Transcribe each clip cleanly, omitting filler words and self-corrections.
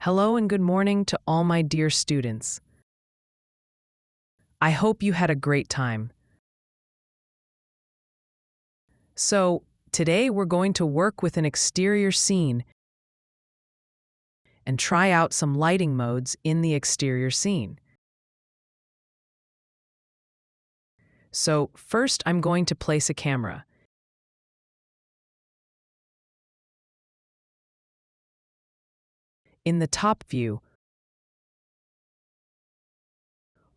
Hello and good morning to all my dear students. I hope you had a great time. So, today we're going to work with an exterior scene and try out some lighting modes in the exterior scene. So, first I'm going to place a camera. In the top view,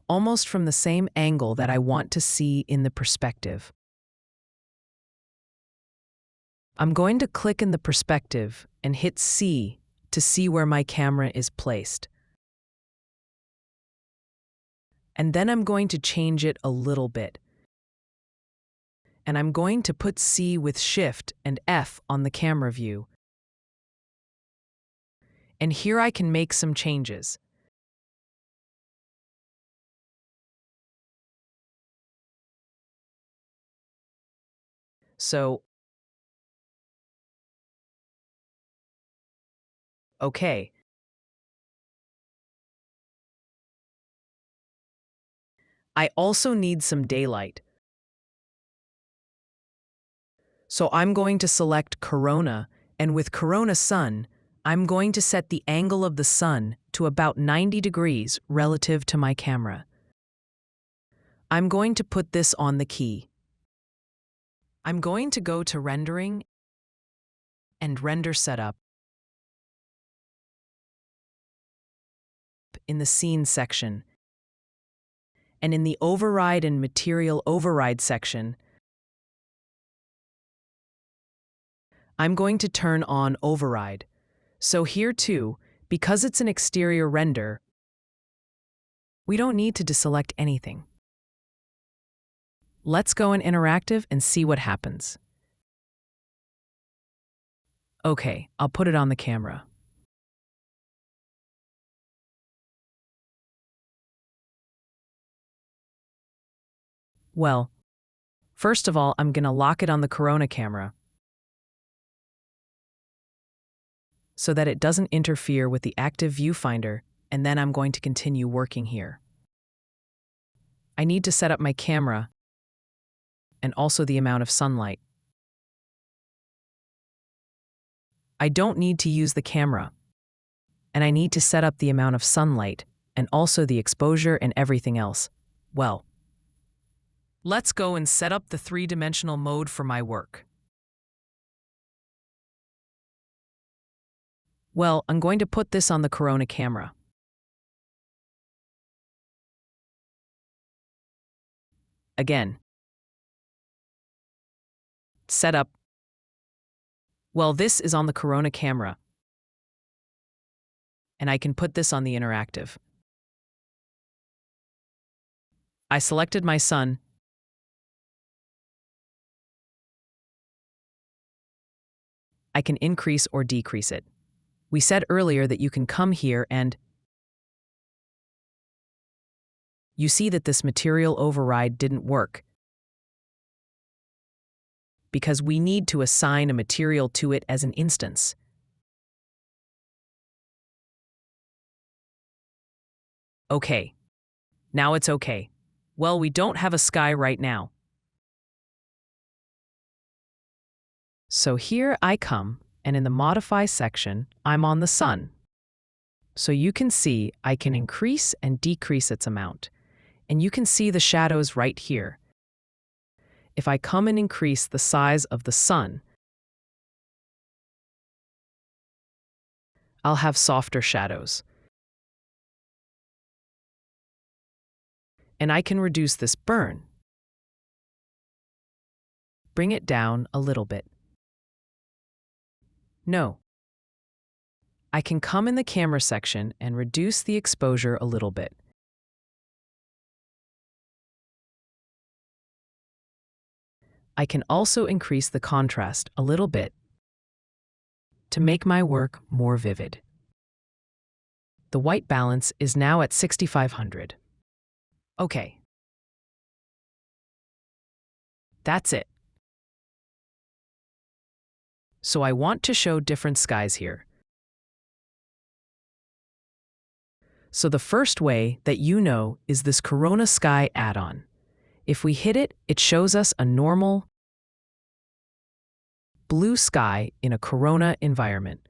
almost from the same angle that I want to see in the perspective. I'm going to click in the perspective and hit C to see where my camera is placed. And then I'm going to change it a little bit. And I'm going to put C with Shift and F on the camera view. And here I can make some changes. So, okay. I also need some daylight. So I'm going to select Corona, and with Corona Sun, I'm going to set the angle of the sun to about 90 degrees relative to my camera. I'm going to put this on the key. I'm going to go to Rendering and Render Setup in the Scene section. And in the Override and Material Override section, I'm going to turn on Override. So here too, because it's an exterior render, we don't need to deselect anything. Let's go in Interactive and see what happens. Okay, I'll put it on the camera. Well, first of all, I'm going to lock it on the Corona camera so that it doesn't interfere with the active viewfinder, and then I'm going to continue working here. I need to set up my camera and also the amount of sunlight. I don't need to use the camera, and I need to set up the amount of sunlight and also the exposure and everything else. Well, let's go and set up the three-dimensional mode for my work. Well, I'm going to put this on the Corona camera. Again. Setup. Well, this is on the Corona camera. And I can put this on the Interactive. I selected my sun. I can increase or decrease it. We said earlier that you can come here and you see that this material override didn't work because we need to assign a material to it as an instance. Okay. Now it's okay. Well, we don't have a sky right now. So here I come, and in the Modify section, I'm on the sun. So you can see I can increase and decrease its amount. And you can see the shadows right here. If I come and increase the size of the sun, I'll have softer shadows. And I can reduce this burn. Bring it down a little bit. No. I can come in the camera section and reduce the exposure a little bit. I can also increase the contrast a little bit to make my work more vivid. The white balance is now at 6500. Okay. That's it. So I want to show different skies here. So the first way that you know is this Corona Sky add-on. If we hit it, it shows us a normal blue sky in a Corona environment.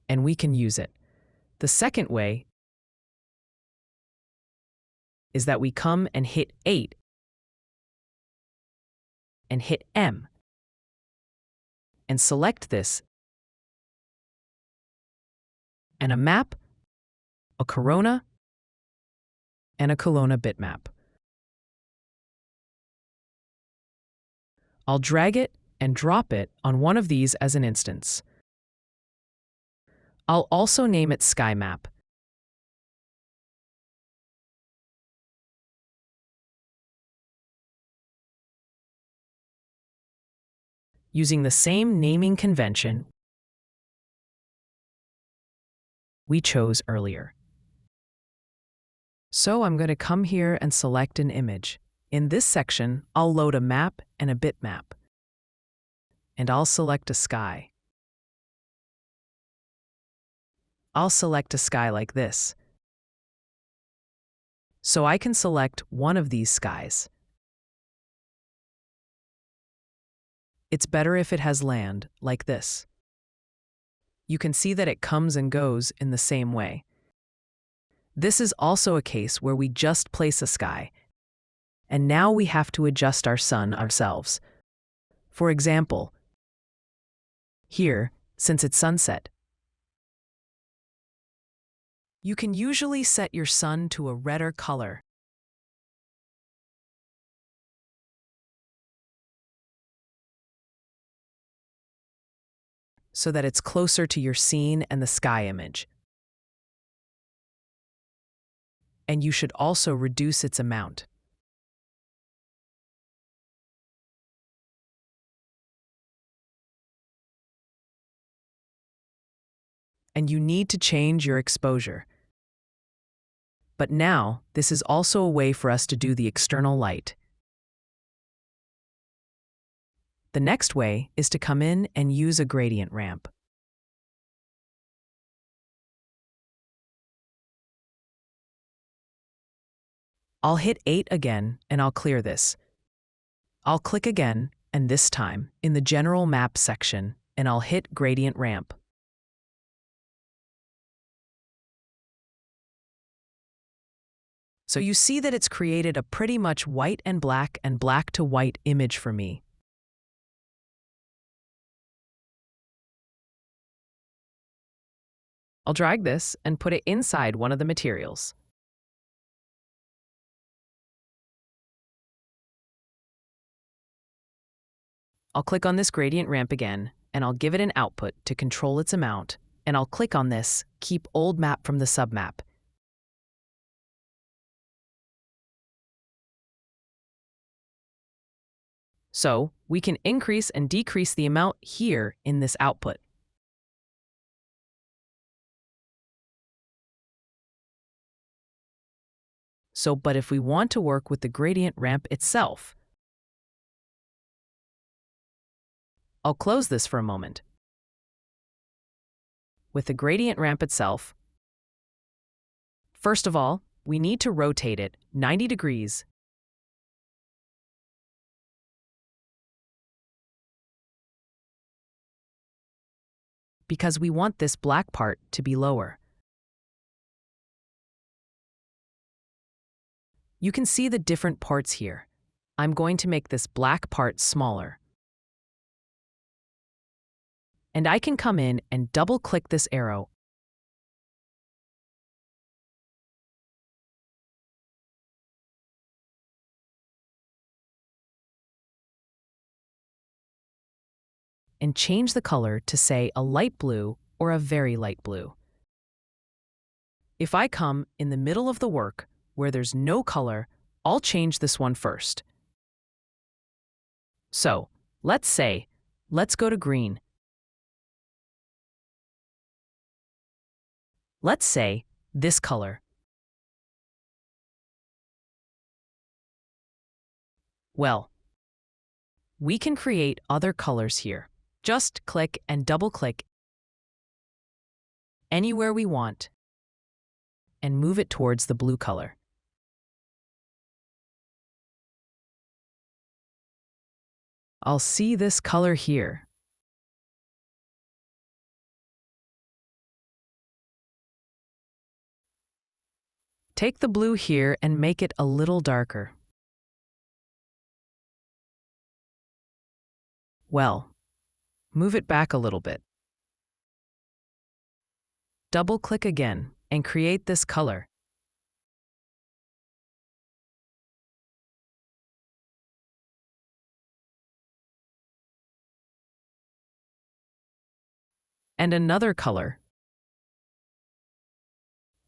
And we can use it. The second way is that we come and hit 8 and hit M and select this and a map, a Corona, and a Corona bitmap. I'll drag it and drop it on one of these as an instance. I'll also name it Sky Map. Using the same naming convention we chose earlier. So I'm going to come here and select an image. In this section, I'll load a map and a bitmap. And I'll select a sky. I'll select a sky like this. So I can select one of these skies. It's better if it has land, like this. You can see that it comes and goes in the same way. This is also a case where we just place a sky, and now we have to adjust our sun ourselves. For example, here, since it's sunset, you can usually set your sun to a redder color. So that it's closer to your scene and the sky image. And you should also reduce its amount. And you need to change your exposure. But now, this is also a way for us to do the external light. The next way is to come in and use a gradient ramp. I'll hit 8 again and I'll clear this. I'll click again, and this time, in the General Map section, and I'll hit Gradient Ramp. So you see that it's created a pretty much white and black to white image for me. I'll drag this and put it inside one of the materials. I'll click on this gradient ramp again, and I'll give it an output to control its amount, and I'll click on this Keep Old Map from the submap. So we can increase and decrease the amount here in this output. But if we want to work with the gradient ramp itself, I'll close this for a moment. With the gradient ramp itself, first of all, we need to rotate it 90 degrees because we want this black part to be lower. You can see the different parts here. I'm going to make this black part smaller. And I can come in and double-click this arrow. And change the color to, say, a light blue or a very light blue. If I come in the middle of the work, where there's no color, I'll change this one first. So, let's go to green. Let's say this color. Well, we can create other colors here. Just click and double-click anywhere we want and move it towards the blue color. I'll see this color here. Take the blue here and make it a little darker. Well, move it back a little bit. Double-click again and create this color. And another color.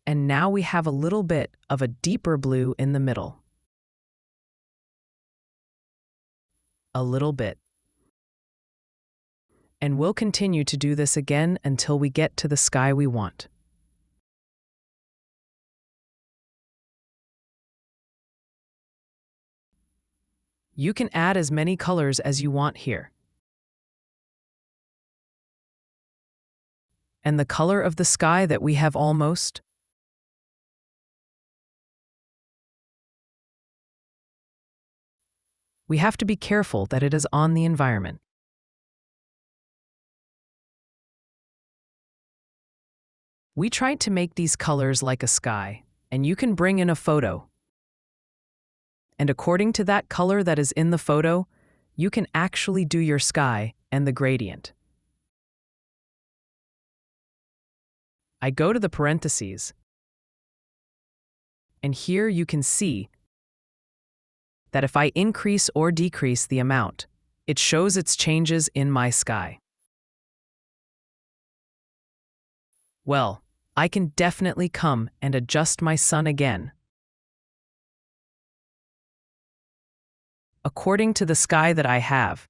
And now we have a little bit of a deeper blue in the middle. A little bit. And we'll continue to do this again until we get to the sky we want. You can add as many colors as you want here. And the color of the sky that we have almost. We have to be careful that it is on the environment. We tried to make these colors like a sky, and you can bring in a photo. And according to that color that is in the photo, you can actually do your sky and the gradient. I go to the parentheses, and here you can see that if I increase or decrease the amount, it shows its changes in my sky. Well, I can definitely come and adjust my sun again, according to the sky that I have.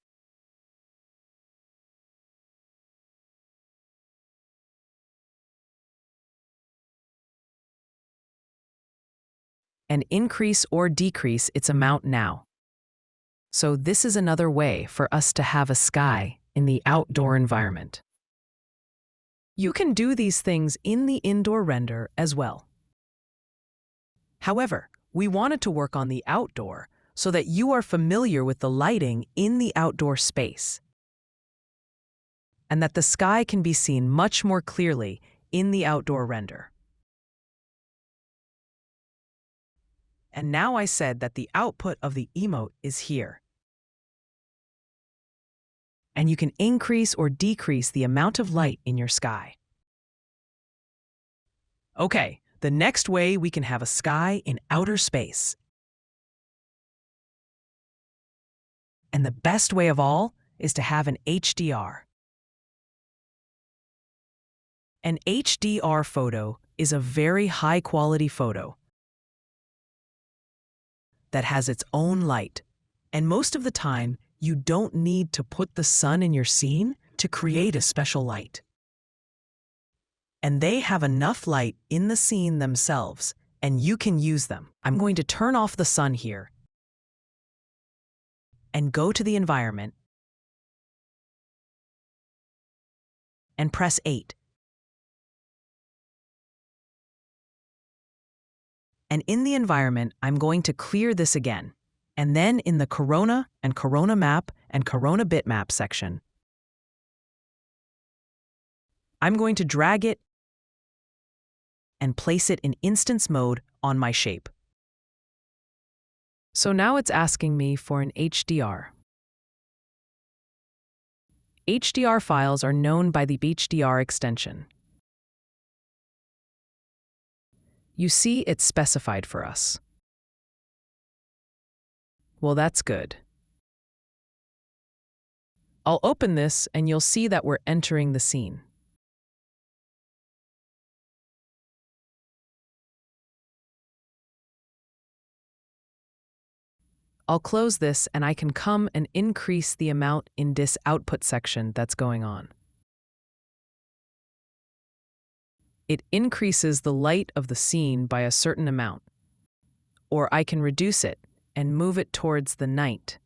And increase or decrease its amount now. So this is another way for us to have a sky in the outdoor environment. You can do these things in the indoor render as well. However, we wanted to work on the outdoor so that you are familiar with the lighting in the outdoor space, and that the sky can be seen much more clearly in the outdoor render. And now I said that the output of the emote is here. And you can increase or decrease the amount of light in your sky. Okay, the next way we can have a sky in outer space. And the best way of all is to have an HDR. An HDR photo is a very high-quality photo that has its own light, and most of the time, you don't need to put the sun in your scene to create a special light. And they have enough light in the scene themselves, and you can use them. I'm going to turn off the sun here and go to the environment and press 8. And in the environment, I'm going to clear this again. And then in the Corona and Corona Map and Corona Bitmap section, I'm going to drag it and place it in instance mode on my shape. So now it's asking me for an HDR. HDR files are known by the HDR extension. You see it's specified for us. Well, that's good. I'll open this and you'll see that we're entering the scene. I'll close this and I can come and increase the amount in this output section that's going on. It increases the light of the scene by a certain amount. Or I can reduce it and move it towards the night.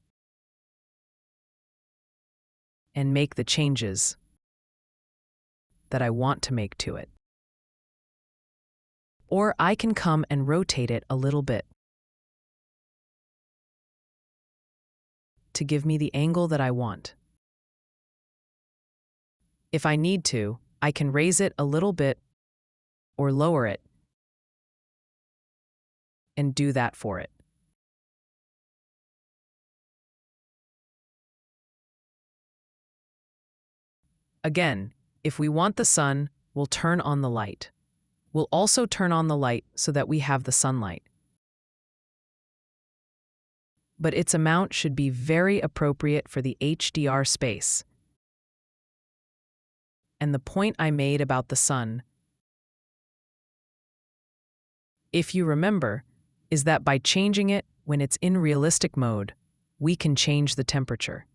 and make the changes that I want to make to it. Or I can come and rotate it a little bit to give me the angle that I want. If I need to, I can raise it a little bit or lower it and do that for it. Again, if we want the sun, we'll turn on the light. We'll also turn on the light so that we have the sunlight. But its amount should be very appropriate for the HDR space. And the point I made about the sun, if you remember, is that by changing it when it's in realistic mode, we can change the temperature.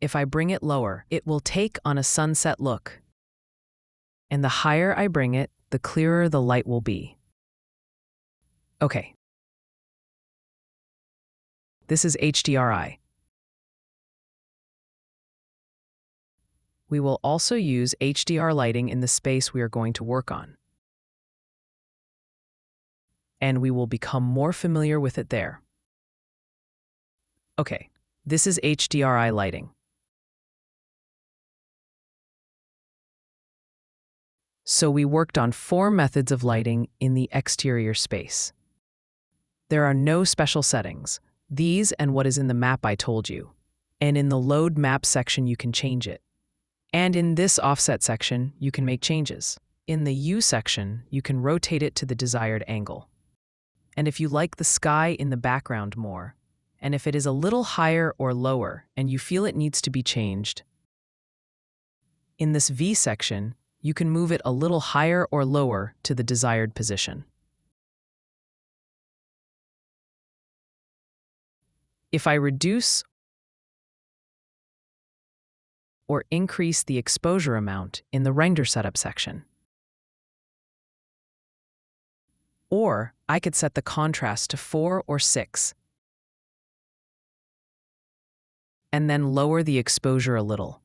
If I bring it lower, it will take on a sunset look. And the higher I bring it, the clearer the light will be. Okay. This is HDRI. We will also use HDR lighting in the space we are going to work on. And we will become more familiar with it there. Okay, this is HDRI lighting. So we worked on 4 methods of lighting in the exterior space. There are no special settings. These and what is in the map I told you. And in the load map section you can change it. And in this offset section you can make changes. In the U section you can rotate it to the desired angle. And if you like the sky in the background more, and if it is a little higher or lower and you feel it needs to be changed, in this V section you can move it a little higher or lower to the desired position. If I reduce or increase the exposure amount in the render setup section. Or I could set the contrast to 4 or 6 and then lower the exposure a little.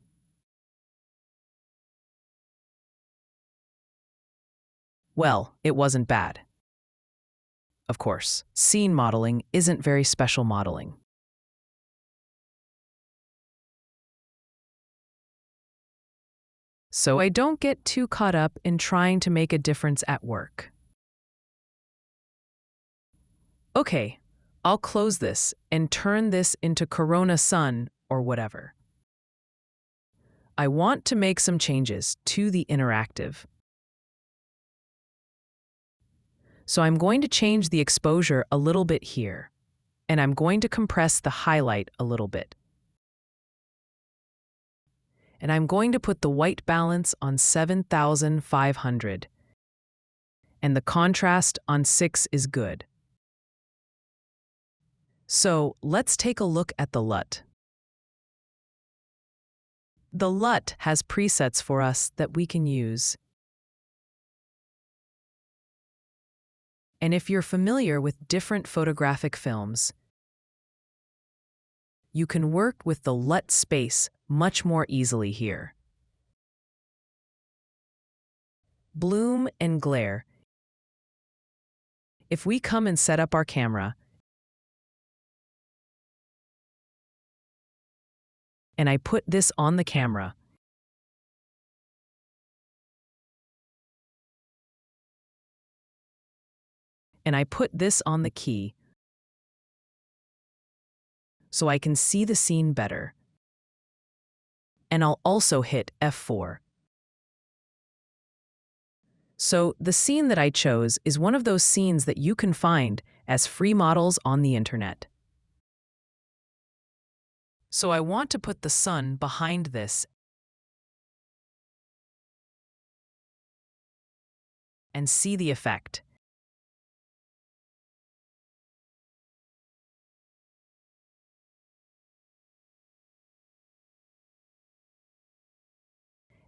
Well, it wasn't bad. Of course, scene modeling isn't very special modeling. So I don't get too caught up in trying to make a difference at work. Okay, I'll close this and turn this into Corona Sun or whatever. I want to make some changes to the interactive. So I'm going to change the exposure a little bit here, and I'm going to compress the highlight a little bit. And I'm going to put the white balance on 7,500. And the contrast on 6 is good. So let's take a look at the LUT. The LUT has presets for us that we can use. And if you're familiar with different photographic films, you can work with the LUT space much more easily here. Bloom and glare. If we come and set up our camera, and I put this on the camera, and I put this on the key, so I can see the scene better. And I'll also hit F4. So the scene that I chose is one of those scenes that you can find as free models on the internet. So I want to put the sun behind this and see the effect.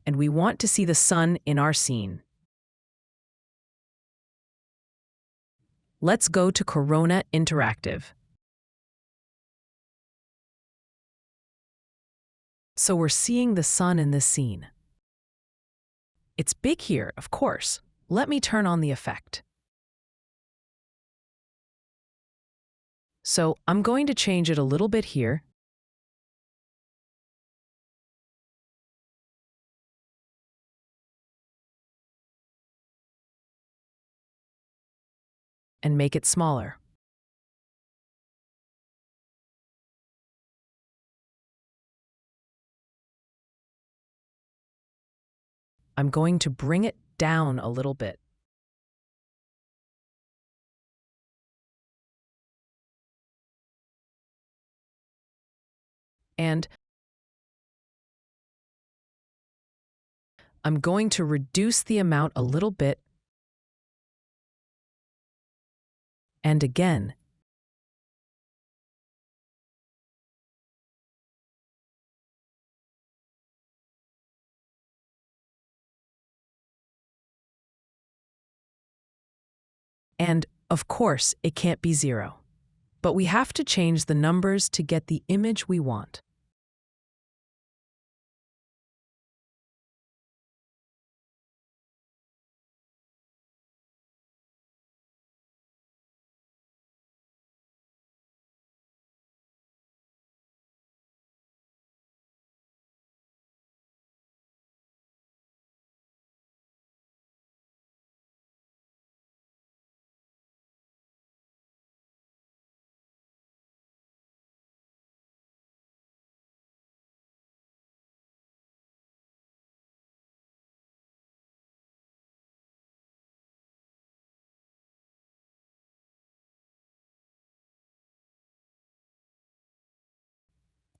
And we want to see the sun in our scene. Let's go to Corona Interactive. So we're seeing the sun in this scene. It's big here, of course. Let me turn on the effect. So I'm going to change it a little bit here. And make it smaller. I'm going to bring it down a little bit. And I'm going to reduce the amount a little bit. And again. And, of course, it can't be 0. But we have to change the numbers to get the image we want.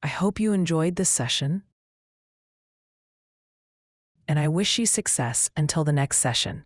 I hope you enjoyed this session, and I wish you success until the next session.